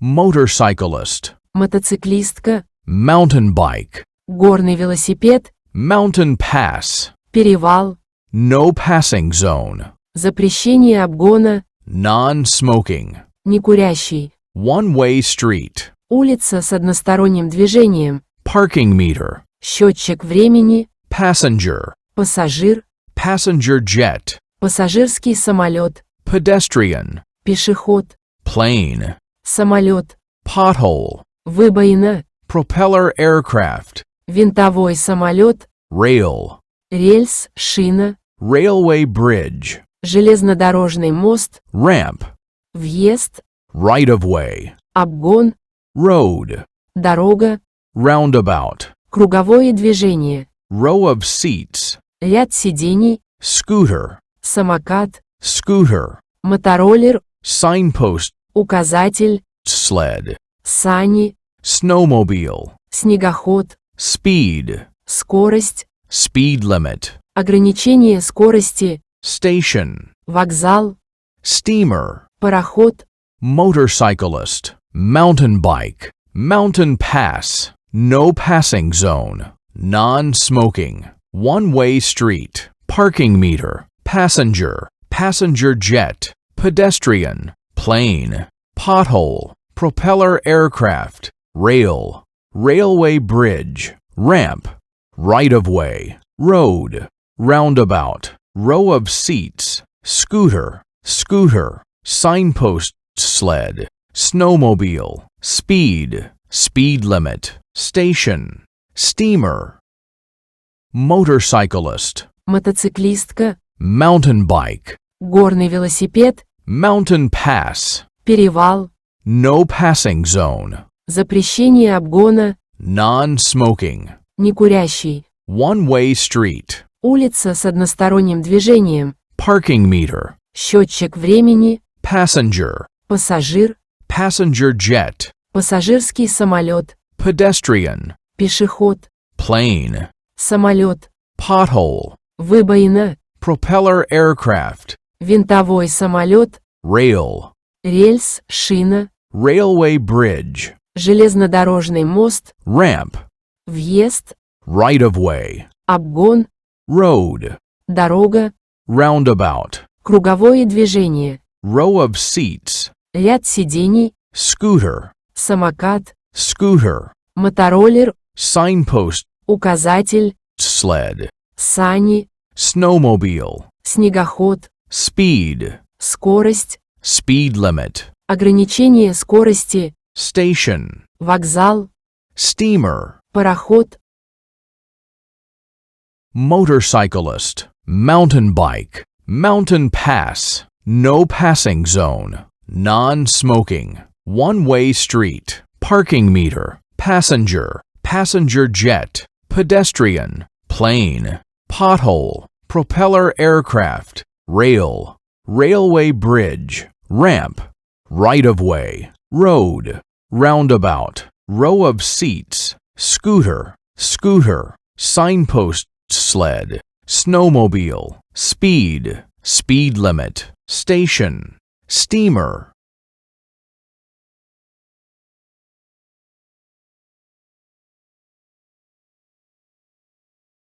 motorcyclist, мотоциклистка, mountain bike, горный велосипед, mountain pass, перевал, no passing zone, запрещение обгона, non-smoking, некурящий, one-way street, улица с односторонним движением, parking meter, счетчик времени, passenger, пассажир, passenger jet, пассажирский самолет, pedestrian, пешеход, plane, самолет, pothole, выбоина, propeller aircraft, винтовой самолет, rail, рельс, шина, railway bridge, железнодорожный мост, ramp, въезд, right-of-way, обгон, road, дорога, roundabout, круговое движение, row of seats, ряд сидений, scooter, самокат, scooter, мотороллер, signpost, указатель, sled, сани, snowmobile, снегоход, speed, скорость, speed limit, ограничение скорости, station, вокзал, steamer, пароход, motorcyclist, mountain bike, mountain pass, no passing zone, non-smoking, one-way street, parking meter, passenger, passenger jet, pedestrian, plane, pothole, propeller aircraft, rail, railway bridge, ramp, right-of-way, road, roundabout, row of seats, scooter, scooter, signpost, sled, snowmobile, speed, speed limit, station, steamer, motorcyclist, мотоциклистка, mountain bike, горный велосипед, mountain pass, перевал, no passing zone, запрещение обгона, non-smoking, некурящий, one-way street, улица с односторонним движением, parking meter, счетчик времени, passenger, пассажир, passenger jet, пассажирский самолет, pedestrian, пешеход, plane, самолет, pothole, выбоина, propeller aircraft, винтовой самолет, rail, рельс, шина, railway bridge, железнодорожный мост, ramp, въезд, right-of-way, обгон, road, дорога, roundabout, круговое движение, row of seats, ряд сидений, scooter, самокат, scooter, мотороллер, signpost, указатель, sled, сани, snowmobile, снегоход, speed, скорость, speed limit, ограничение скорости, station, вокзал, steamer, пароход, motorcyclist, mountain bike, mountain pass, no passing zone, non-smoking, one-way street, parking meter, passenger, passenger jet, pedestrian, plane, pothole, propeller aircraft, rail, railway bridge, ramp, right-of-way, road, roundabout, row of seats, scooter, scooter, signpost, sled, snowmobile, speed, speed limit, station, steamer,